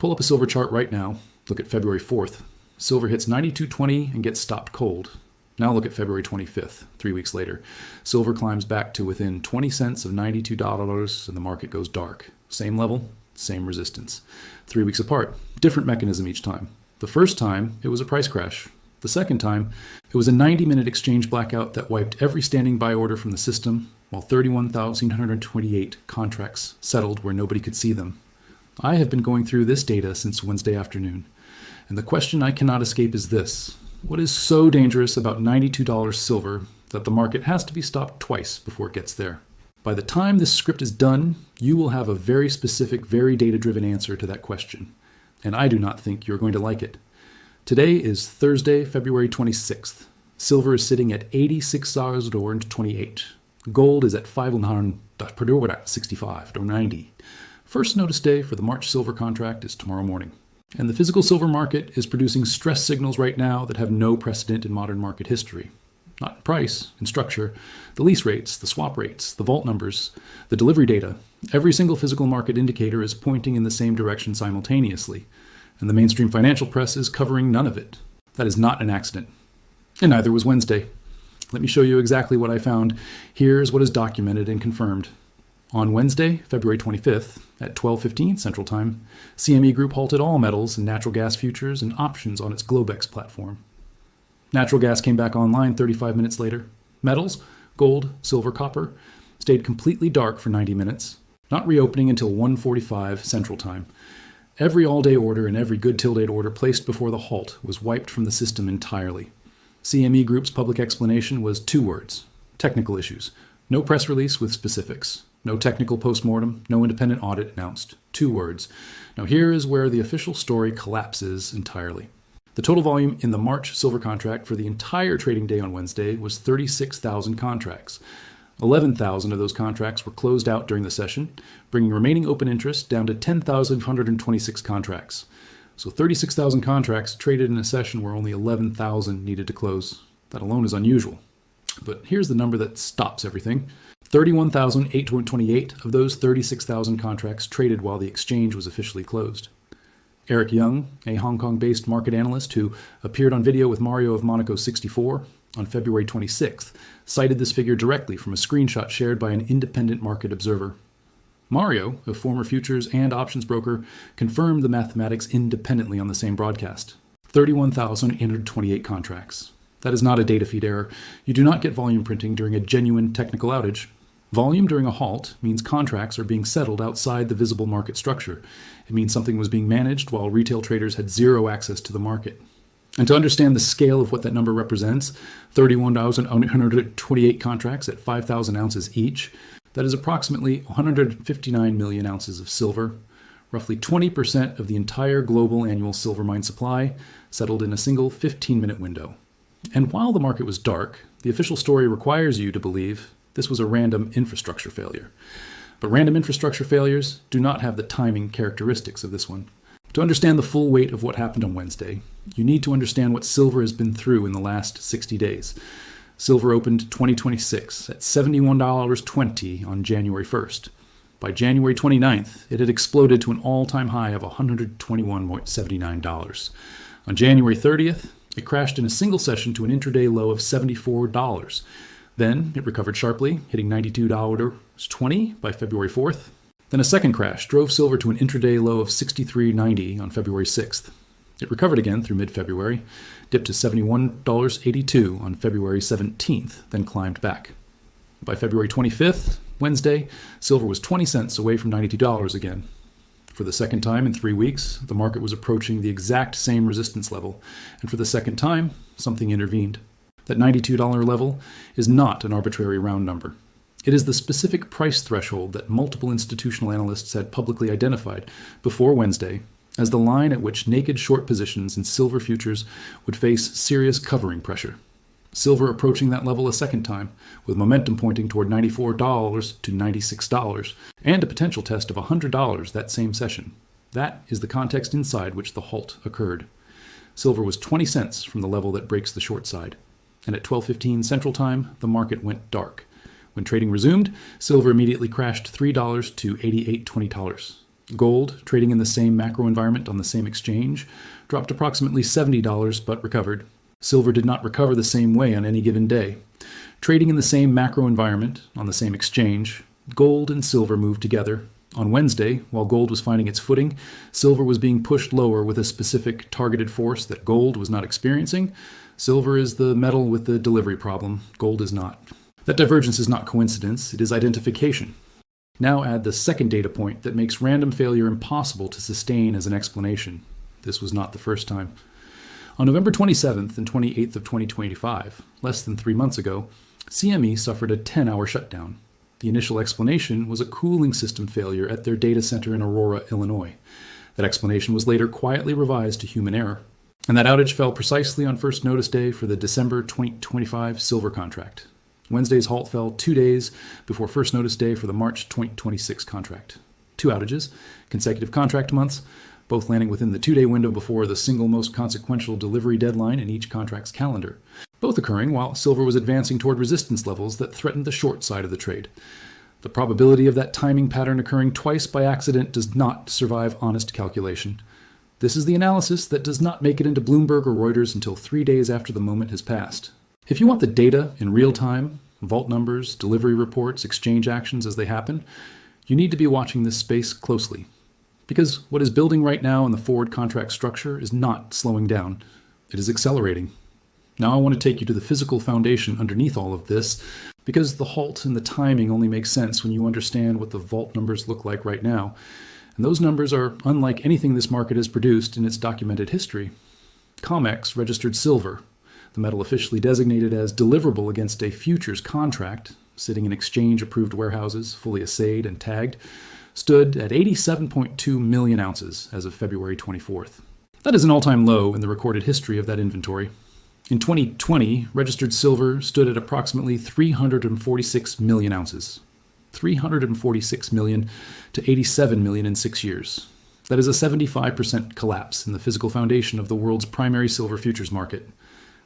Pull up a silver chart right now. Look at February 4th. Silver hits 92.20 and gets stopped cold. Now look at February 25th, 3 weeks later. Silver climbs back to within 20 cents of $92 and the market goes dark. Same level, same resistance. 3 weeks apart, different mechanism each time. The first time, it was a price crash. The second time, it was a 90-minute exchange blackout that wiped every standing buy order from the system, while 31,128 contracts settled where nobody could see them. I have been going through this data since Wednesday afternoon, and the question I cannot escape is this. What is so dangerous about $92 silver that the market has to be stopped twice before it gets there? By the time this script is done, you will have a very specific, very data-driven answer to that question, and I do not think you're going to like it. Today is Thursday, February 26th. Silver is sitting at $86.28. Gold is at $565.90. First notice day for the March silver contract is tomorrow morning. And the physical silver market is producing stress signals right now that have no precedent in modern market history. Not in price, in structure, the lease rates, the swap rates, the vault numbers, the delivery data. Every single physical market indicator is pointing in the same direction simultaneously. And the mainstream financial press is covering none of it. That is not an accident. And neither was Wednesday. Let me show you exactly what I found. Here's what is documented and confirmed. On Wednesday, February 25th, at 12:15 Central Time, CME Group halted all metals and natural gas futures and options on its Globex platform. Natural gas came back online 35 minutes later. Metals, gold, silver, copper, stayed completely dark for 90 minutes, not reopening until 1:45 Central Time. Every all-day order and every good till-date order placed before the halt was wiped from the system entirely. CME Group's public explanation was 2 words: technical issues. No press release with specifics. No technical postmortem, no independent audit announced. 2 words. Now here is where the official story collapses entirely. The total volume in the March silver contract for the entire trading day on Wednesday was 36,000 contracts. 11,000 of those contracts were closed out during the session, bringing remaining open interest down to 10,126 contracts. So 36,000 contracts traded in a session where only 11,000 needed to close. That alone is unusual. But here's the number that stops everything. 31,828 of those 36,000 contracts traded while the exchange was officially closed. Eric Young, a Hong Kong-based market analyst who appeared on video with Mario of Monaco 64 on February 26th, cited this figure directly from a screenshot shared by an independent market observer. Mario, a former futures and options broker, confirmed the mathematics independently on the same broadcast. 31,828 contracts. That is not a data feed error. You do not get volume printing during a genuine technical outage. Volume during a halt means contracts are being settled outside the visible market structure. It means something was being managed while retail traders had zero access to the market. And to understand the scale of what that number represents, 31,828 contracts at 5,000 ounces each, that is approximately 159 million ounces of silver, roughly 20% of the entire global annual silver mine supply, settled in a single 15-minute window. And while the market was dark, the official story requires you to believe this was a random infrastructure failure. But random infrastructure failures do not have the timing characteristics of this one. To understand the full weight of what happened on Wednesday, you need to understand what silver has been through in the last 60 days. Silver opened 2026 at $71.20 on January 1st. By January 29th, it had exploded to an all-time high of $121.79. On January 30th, it crashed in a single session to an intraday low of $74. Then it recovered sharply, hitting $92.20 by February 4th. Then a second crash drove silver to an intraday low of $63.90 on February 6th. It recovered again through mid-February, dipped to $71.82 on February 17th, then climbed back. By February 25th, Wednesday, silver was 20 cents away from $92 again. For the second time in 3 weeks, the market was approaching the exact same resistance level, and for the second time, something intervened. That $92 level is not an arbitrary round number. It is the specific price threshold that multiple institutional analysts had publicly identified before Wednesday as the line at which naked short positions in silver futures would face serious covering pressure. Silver approaching that level a second time, with momentum pointing toward $94 to $96, and a potential test of $100 that same session. That is the context inside which the halt occurred. Silver was 20 cents from the level that breaks the short side. And at 12:15 Central Time, the market went dark. When trading resumed, silver immediately crashed $3 to $88.20. Gold, trading in the same macro environment on the same exchange, dropped approximately $70 but recovered. Silver did not recover the same way on any given day. Trading in the same macro environment on the same exchange, gold and silver moved together. On Wednesday, while gold was finding its footing, silver was being pushed lower with a specific targeted force that gold was not experiencing. Silver is the metal with the delivery problem. Gold is not. That divergence is not coincidence, it is identification. Now add the second data point that makes random failure impossible to sustain as an explanation. This was not the first time. On November 27th and 28th of 2025, less than 3 months ago, CME suffered a 10-hour shutdown. The initial explanation was a cooling system failure at their data center in Aurora, Illinois. That explanation was later quietly revised to human error. And that outage fell precisely on first notice day for the December 2025 silver contract. Wednesday's halt fell 2 days before first notice day for the March 2026 contract. 2 outages, consecutive contract months, both landing within the 2-day window before the single most consequential delivery deadline in each contract's calendar. Both occurring while silver was advancing toward resistance levels that threatened the short side of the trade. The probability of that timing pattern occurring twice by accident does not survive honest calculation. This is the analysis that does not make it into Bloomberg or Reuters until 3 days after the moment has passed. If you want the data in real time, vault numbers, delivery reports, exchange actions as they happen, you need to be watching this space closely. Because what is building right now in the forward contract structure is not slowing down. It is accelerating. Now I want to take you to the physical foundation underneath all of this, because the halt and the timing only make sense when you understand what the vault numbers look like right now. And those numbers are unlike anything this market has produced in its documented history. COMEX registered silver, the metal officially designated as deliverable against a futures contract, sitting in exchange-approved warehouses, fully assayed and tagged, stood at 87.2 million ounces as of February 24th. That is an all-time low in the recorded history of that inventory. In 2020, registered silver stood at approximately 346 million ounces. 346 million to 87 million in 6 years. That is a 75% collapse in the physical foundation of the world's primary silver futures market.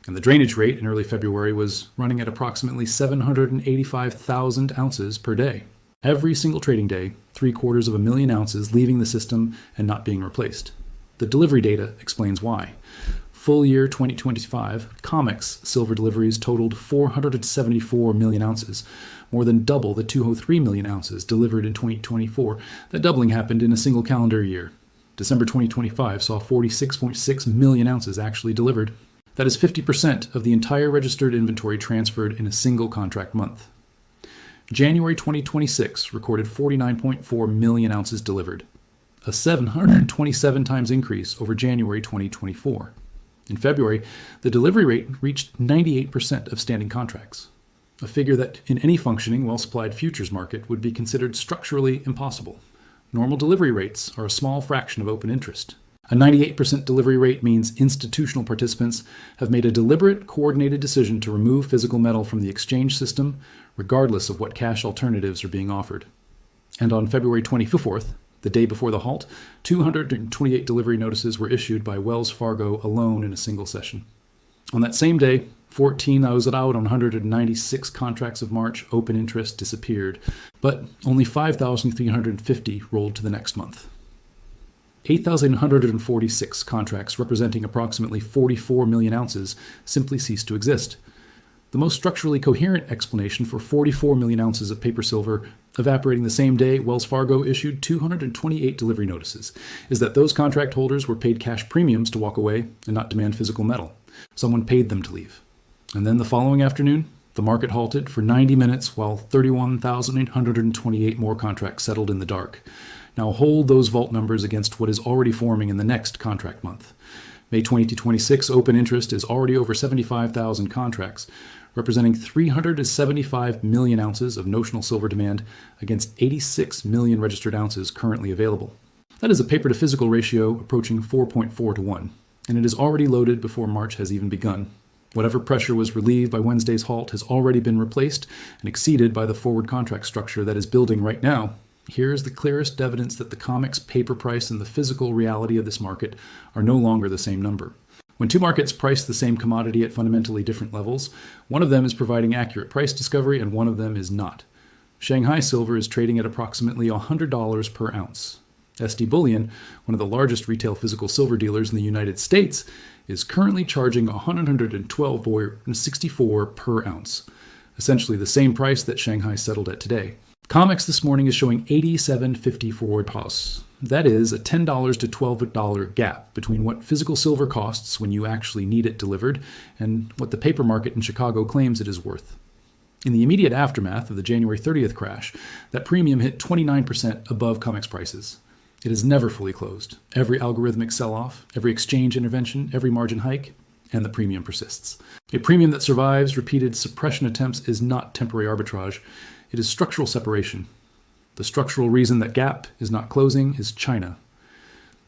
And the drainage rate in early February was running at approximately 785,000 ounces per day. Every single trading day, 750,000 ounces leaving the system and not being replaced. The delivery data explains why. Full year 2025, COMEX silver deliveries totaled 474 million ounces, more than double the 203 million ounces delivered in 2024. That doubling happened in a single calendar year. December 2025 saw 46.6 million ounces actually delivered. That is 50% of the entire registered inventory transferred in a single contract month. January 2026 recorded 49.4 million ounces delivered, a 727 times increase over January 2024. In February, the delivery rate reached 98% of standing contracts, a figure that in any functioning, well-supplied futures market would be considered structurally impossible. Normal delivery rates are a small fraction of open interest. A 98% delivery rate means institutional participants have made a deliberate, coordinated decision to remove physical metal from the exchange system, regardless of what cash alternatives are being offered. And on February 24th, the day before the halt, 228 delivery notices were issued by Wells Fargo alone in a single session. On that same day, 14 out on 196 contracts of March open interest disappeared, but only 5,350 rolled to the next month. 8,146 contracts representing approximately 44 million ounces simply ceased to exist. The most structurally coherent explanation for 44 million ounces of paper silver evaporating the same day Wells Fargo issued 228 delivery notices is that those contract holders were paid cash premiums to walk away and not demand physical metal. Someone paid them to leave. And then the following afternoon, the market halted for 90 minutes while 31,828 more contracts settled in the dark. Now hold those vault numbers against what is already forming in the next contract month. May 2026 open interest is already over 75,000 contracts, representing 375 million ounces of notional silver demand against 86 million registered ounces currently available. That is a paper to physical ratio approaching 4.4 to 1, and it is already loaded before March has even begun. Whatever pressure was relieved by Wednesday's halt has already been replaced and exceeded by the forward contract structure that is building right now. Here is the clearest evidence that the COMEX paper price and the physical reality of this market are no longer the same number. When two markets price the same commodity at fundamentally different levels, one of them is providing accurate price discovery and one of them is not. Shanghai silver is trading at approximately $100 per ounce. SD Bullion, one of the largest retail physical silver dealers in the United States, is currently charging $112.64 per ounce, essentially the same price that Shanghai settled at today. COMEX this morning is showing 87.54 pesos. That is a $10 to $12 gap between what physical silver costs when you actually need it delivered and what the paper market in Chicago claims it is worth. In the immediate aftermath of the January 30th crash, that premium hit 29% above COMEX prices. It has never fully closed. Every algorithmic sell-off, every exchange intervention, every margin hike, and the premium persists. A premium that survives repeated suppression attempts is not temporary arbitrage. It is structural separation. The structural reason that gap is not closing is China.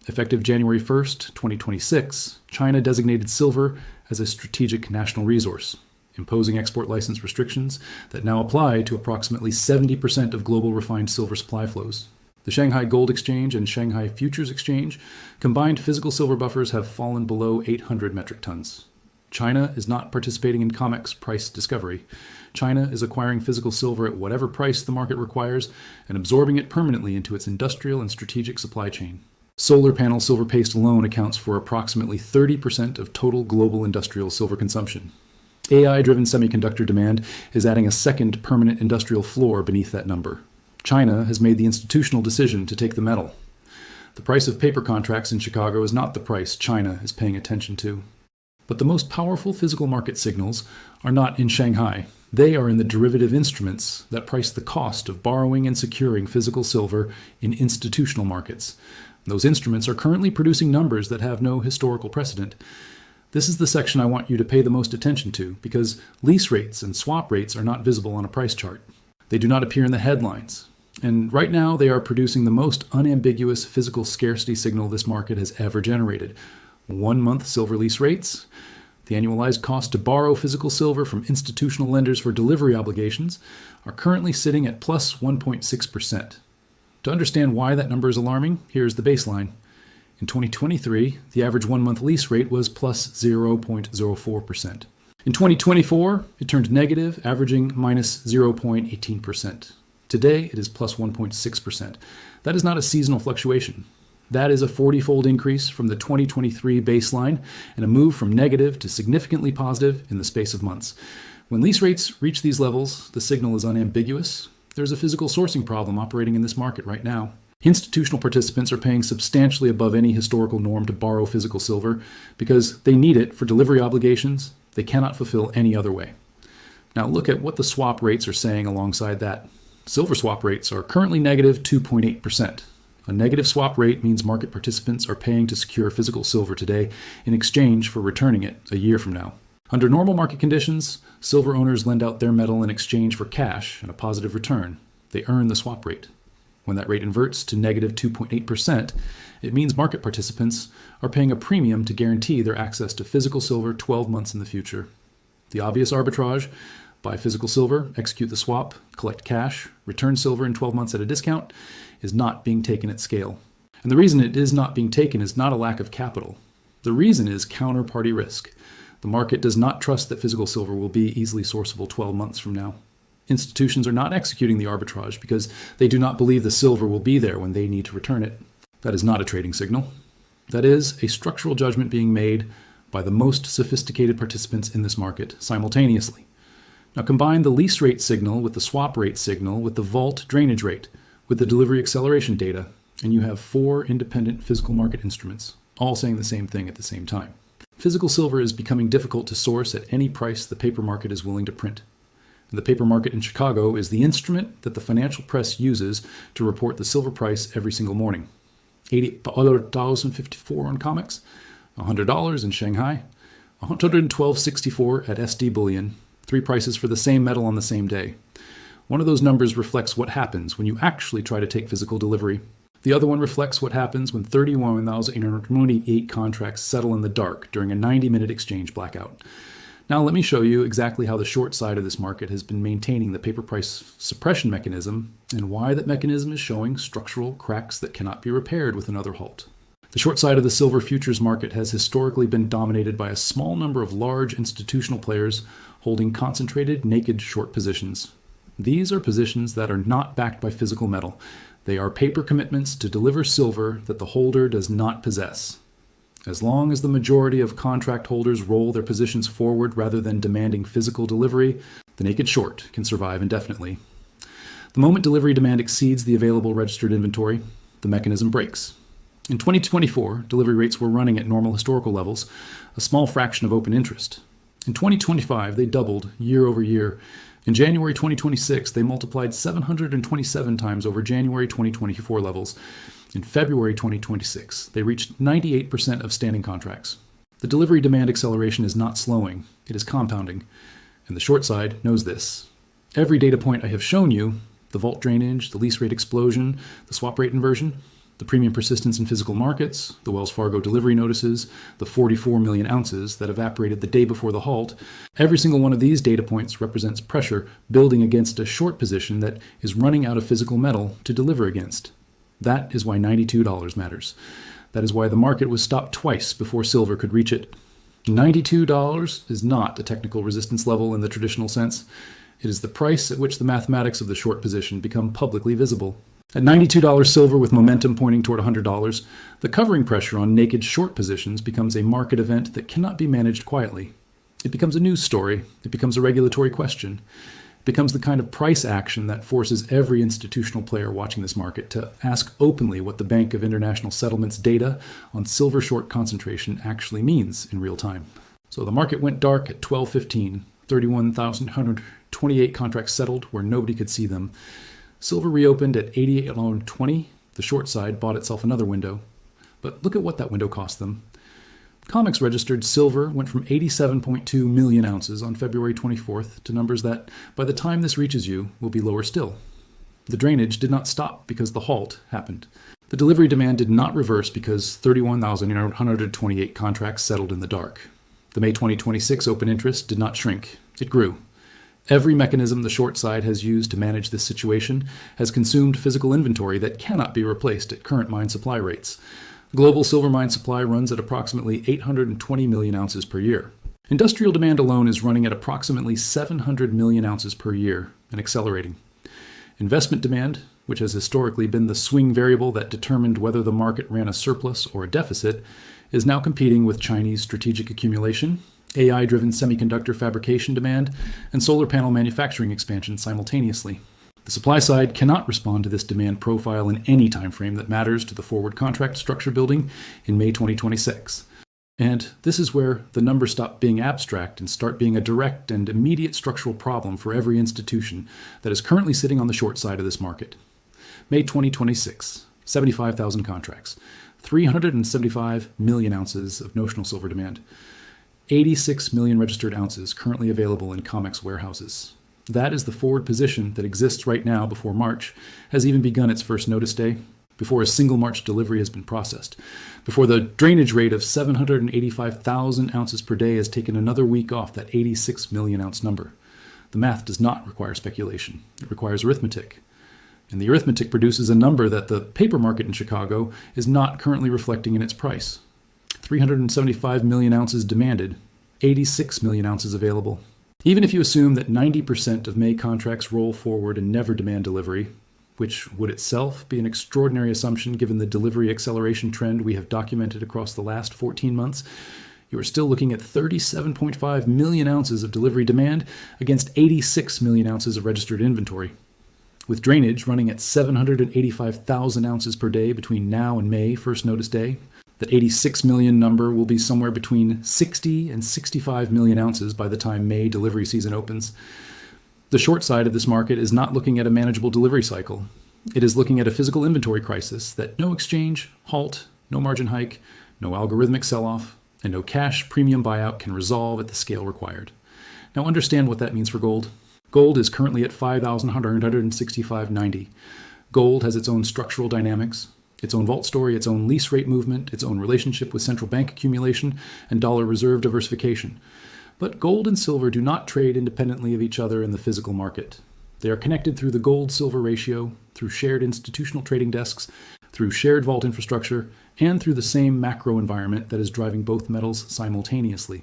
Effective January 1st, 2026, China designated silver as a strategic national resource, imposing export license restrictions that now apply to approximately 70% of global refined silver supply flows. The Shanghai Gold Exchange and Shanghai Futures Exchange combined physical silver buffers have fallen below 800 metric tons. China is not participating in COMEX price discovery. China is acquiring physical silver at whatever price the market requires and absorbing it permanently into its industrial and strategic supply chain. Solar panel silver paste alone accounts for approximately 30% of total global industrial silver consumption. AI-driven semiconductor demand is adding a second permanent industrial floor beneath that number. China has made the institutional decision to take the metal. The price of paper contracts in Chicago is not the price China is paying attention to. But the most powerful physical market signals are not in Shanghai. They are in the derivative instruments that price the cost of borrowing and securing physical silver in institutional markets. Those instruments are currently producing numbers that have no historical precedent. This is the section I want you to pay the most attention to because lease rates and swap rates are not visible on a price chart. They do not appear in the headlines. And right now they are producing the most unambiguous physical scarcity signal this market has ever generated. 1 month silver lease rates, the annualized cost to borrow physical silver from institutional lenders for delivery obligations, are currently sitting at plus 1.6%. To understand why that number is alarming, here's the baseline. In 2023, the average 1 month lease rate was plus 0.04%. In 2024, it turned negative, averaging minus 0.18%. Today, it is plus 1.6%. That is not a seasonal fluctuation. That is a 40-fold increase from the 2023 baseline and a move from negative to significantly positive in the space of months. When lease rates reach these levels, the signal is unambiguous. There's a physical sourcing problem operating in this market right now. Institutional participants are paying substantially above any historical norm to borrow physical silver because they need it for delivery obligations they cannot fulfill any other way. Now look at what the swap rates are saying alongside that. Silver swap rates are currently negative 2.8%. A negative swap rate means market participants are paying to secure physical silver today in exchange for returning it a year from now. Under normal market conditions, silver owners lend out their metal in exchange for cash and a positive return. They earn the swap rate. When that rate inverts to negative 2.8%, it means market participants are paying a premium to guarantee their access to physical silver 12 months in the future. The obvious arbitrage: buy physical silver, execute the swap, collect cash, return silver in 12 months at a discount, is not being taken at scale. And the reason it is not being taken is not a lack of capital. The reason is counterparty risk. The market does not trust that physical silver will be easily sourceable 12 months from now. Institutions are not executing the arbitrage because they do not believe the silver will be there when they need to return it. That is not a trading signal. That is a structural judgment being made by the most sophisticated participants in this market simultaneously. Now combine the lease rate signal with the swap rate signal with the vault drainage rate, with the delivery acceleration data, and you have 4 independent physical market instruments, all saying the same thing at the same time. Physical silver is becoming difficult to source at any price the paper market is willing to print. The paper market in Chicago is the instrument that the financial press uses to report the silver price every single morning. $80.54 on COMEX, $100 in Shanghai, $112.64 at SD Bullion, 3 prices for the same metal on the same day. One of those numbers reflects what happens when you actually try to take physical delivery. The other one reflects what happens when 31,828 contracts settle in the dark during a 90-minute exchange blackout. Now let me show you exactly how the short side of this market has been maintaining the paper price suppression mechanism and why that mechanism is showing structural cracks that cannot be repaired with another halt. The short side of the silver futures market has historically been dominated by a small number of large institutional players holding concentrated naked short positions. These are positions that are not backed by physical metal. They are paper commitments to deliver silver that the holder does not possess. As long as the majority of contract holders roll their positions forward rather than demanding physical delivery, the naked short can survive indefinitely. The moment delivery demand exceeds the available registered inventory, the mechanism breaks. In 2024, delivery rates were running at normal historical levels, a small fraction of open interest. In 2025, they doubled year over year. In January 2026, they multiplied 727 times over January 2024 levels. In February 2026, they reached 98% of standing contracts. The delivery demand acceleration is not slowing, it is compounding. And the short side knows this. Every data point I have shown you, the vault drainage, the lease rate explosion, the swap rate inversion, the premium persistence in physical markets, the Wells Fargo delivery notices, the 44 million ounces that evaporated the day before the halt, every single one of these data points represents pressure building against a short position that is running out of physical metal to deliver against. That is why $92 matters. That is why the market was stopped twice before silver could reach it. $92 is not a technical resistance level in the traditional sense. It is the price at which the mathematics of the short position become publicly visible. At $92 silver with momentum pointing toward $100, the covering pressure on naked short positions becomes a market event that cannot be managed quietly. It becomes a news story. It becomes a regulatory question. It becomes the kind of price action that forces every institutional player watching this market to ask openly what the Bank of International Settlements data on silver short concentration actually means in real time. So the market went dark at 12:15, 31,128 contracts settled where nobody could see them. Silver reopened at 88.20. The short side bought itself another window. But look at what that window cost them. COMEX registered silver went from 87.2 million ounces on February 24th to numbers that, by the time this reaches you, will be lower still. The drainage did not stop because the halt happened. The delivery demand did not reverse because 31,128 contracts settled in the dark. The May 2026 open interest did not shrink. It grew. Every mechanism the short side has used to manage this situation has consumed physical inventory that cannot be replaced at current mine supply rates. Global silver mine supply runs at approximately 820 million ounces per year. Industrial demand alone is running at approximately 700 million ounces per year and accelerating. Investment demand, which has historically been the swing variable that determined whether the market ran a surplus or a deficit, is now competing with Chinese strategic accumulation, AI-driven semiconductor fabrication demand, and solar panel manufacturing expansion simultaneously. The supply side cannot respond to this demand profile in any time frame that matters to the forward contract structure building in May 2026. And this is where the numbers stop being abstract and start being a direct and immediate structural problem for every institution that is currently sitting on the short side of this market. May 2026, 75,000 contracts, 375 million ounces of notional silver demand, 86 million registered ounces currently available in COMEX warehouses. That is the forward position that exists right now before March has even begun its first notice day, before a single March delivery has been processed, before the drainage rate of 785,000 ounces per day has taken another week off that 86 million ounce number. The math does not require speculation. It requires arithmetic. And the arithmetic produces a number that the paper market in Chicago is not currently reflecting in its price. 375 million ounces demanded, 86 million ounces available. Even if you assume that 90% of May contracts roll forward and never demand delivery, which would itself be an extraordinary assumption given the delivery acceleration trend we have documented across the last 14 months, you are still looking at 37.5 million ounces of delivery demand against 86 million ounces of registered inventory. With drainage running at 785,000 ounces per day between now and May first notice day, that 86 million number will be somewhere between 60 and 65 million ounces by the time May delivery season opens. The short side of this market is not looking at a manageable delivery cycle. It is looking at a physical inventory crisis that no exchange, halt, no margin hike, no algorithmic sell-off, and no cash premium buyout can resolve at the scale required. Now understand what that means for gold. Gold is currently at $5,165.90. Gold has its own structural dynamics, its own vault story, its own lease rate movement, its own relationship with central bank accumulation and dollar reserve diversification. But gold and silver do not trade independently of each other in the physical market. They are connected through the gold-silver ratio, through shared institutional trading desks, through shared vault infrastructure, and through the same macro environment that is driving both metals simultaneously.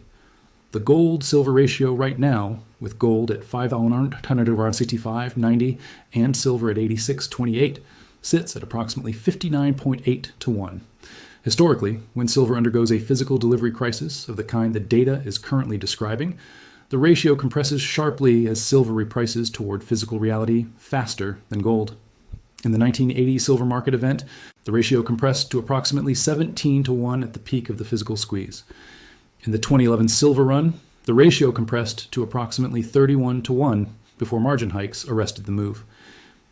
The gold-silver ratio right now, with gold at $5,165.90 and silver at $86.28, sits at approximately 59.8 to 1. Historically, when silver undergoes a physical delivery crisis of the kind the data is currently describing, the ratio compresses sharply as silver reprices toward physical reality faster than gold. In the 1980 silver market event, the ratio compressed to approximately 17 to 1 at the peak of the physical squeeze. In the 2011 silver run, the ratio compressed to approximately 31 to 1 before margin hikes arrested the move.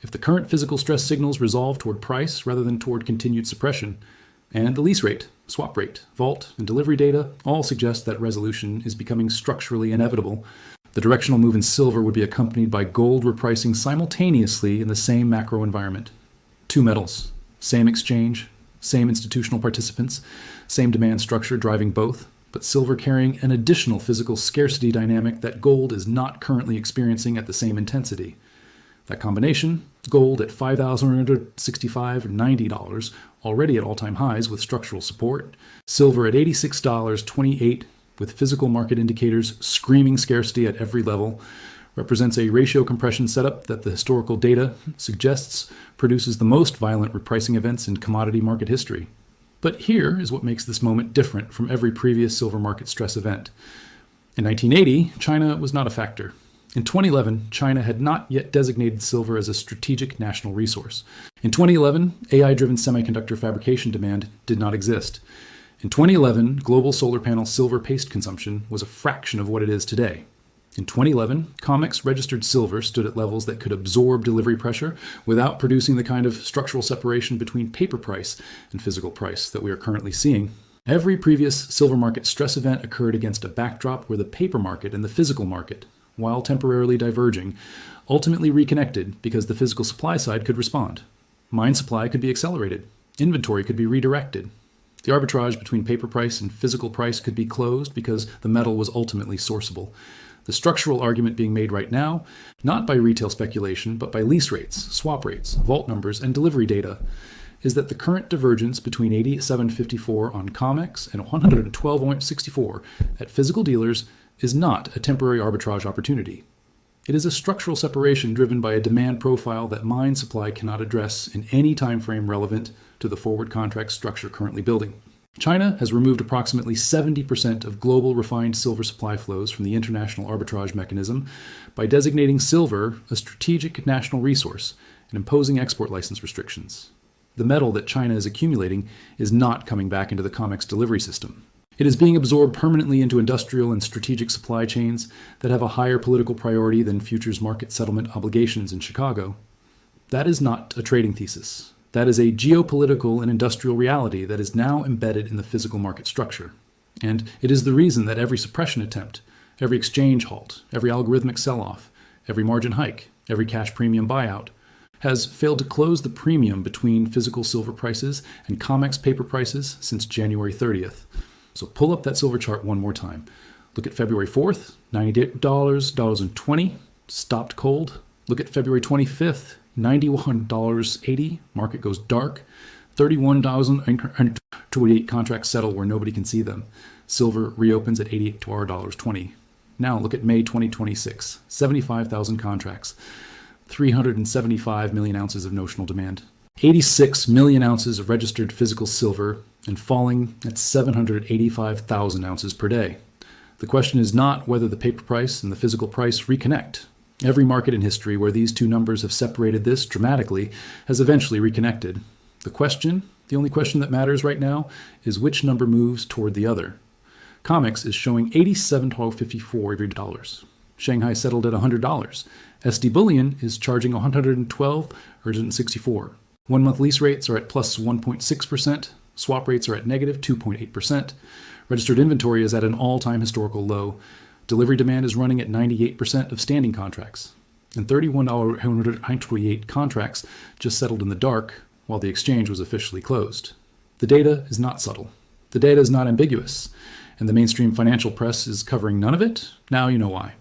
If the current physical stress signals resolve toward price rather than toward continued suppression, and the lease rate, swap rate, vault, and delivery data all suggest that resolution is becoming structurally inevitable, the directional move in silver would be accompanied by gold repricing simultaneously in the same macro environment. Two metals, same exchange, same institutional participants, same demand structure driving both, but silver carrying an additional physical scarcity dynamic that gold is not currently experiencing at the same intensity. That combination, gold at $5,165 or $90, already at all-time highs with structural support, silver at $86.28 with physical market indicators screaming scarcity at every level, represents a ratio compression setup that the historical data suggests produces the most violent repricing events in commodity market history. But here is what makes this moment different from every previous silver market stress event. In 1980, China was not a factor. In 2011, China had not yet designated silver as a strategic national resource. In 2011, AI-driven semiconductor fabrication demand did not exist. In 2011, global solar panel silver paste consumption was a fraction of what it is today. In 2011, COMEX registered silver stood at levels that could absorb delivery pressure without producing the kind of structural separation between paper price and physical price that we are currently seeing. Every previous silver market stress event occurred against a backdrop where the paper market and the physical market, while temporarily diverging, ultimately reconnected because the physical supply side could respond. Mine supply could be accelerated. Inventory could be redirected. The arbitrage between paper price and physical price could be closed because the metal was ultimately sourceable. The structural argument being made right now, not by retail speculation, but by lease rates, swap rates, vault numbers, and delivery data, is that the current divergence between 87.54 on COMEX and 112.64 at physical dealers is not a temporary arbitrage opportunity. It is a structural separation driven by a demand profile that mine supply cannot address in any time frame relevant to the forward contract structure currently building. China has removed approximately 70% of global refined silver supply flows from the international arbitrage mechanism by designating silver a strategic national resource and imposing export license restrictions. The metal that China is accumulating is not coming back into the COMEX delivery system. It is being absorbed permanently into industrial and strategic supply chains that have a higher political priority than futures market settlement obligations in Chicago. That is not a trading thesis. That is a geopolitical and industrial reality that is now embedded in the physical market structure. And it is the reason that every suppression attempt, every exchange halt, every algorithmic sell-off, every margin hike, every cash premium buyout, has failed to close the premium between physical silver prices and COMEX paper prices since January 30th. So pull up that silver chart one more time. Look at February 4th, $98, $1.20, stopped cold. Look at February 25th, $91.80, market goes dark. 31,028 contracts settle where nobody can see them. Silver reopens at $88.20. Now look at May 2026, 75,000 contracts, 375 million ounces of notional demand, 86 million ounces of registered physical silver, and falling at 785,000 ounces per day. The question is not whether the paper price and the physical price reconnect. Every market in history where these two numbers have separated this dramatically has eventually reconnected. The only question that matters right now, is which number moves toward the other. COMEX is showing $87.54 every $. Shanghai settled at $100. SD Bullion is charging $112.64. 1 month lease rates are at plus 1.6%. Swap rates are at negative 2.8%. Registered inventory is at an all-time historical low. Delivery demand is running at 98% of standing contracts. And $31.128 contracts just settled in the dark while the exchange was officially closed. The data is not subtle. The data is not ambiguous. And the mainstream financial press is covering none of it. Now you know why.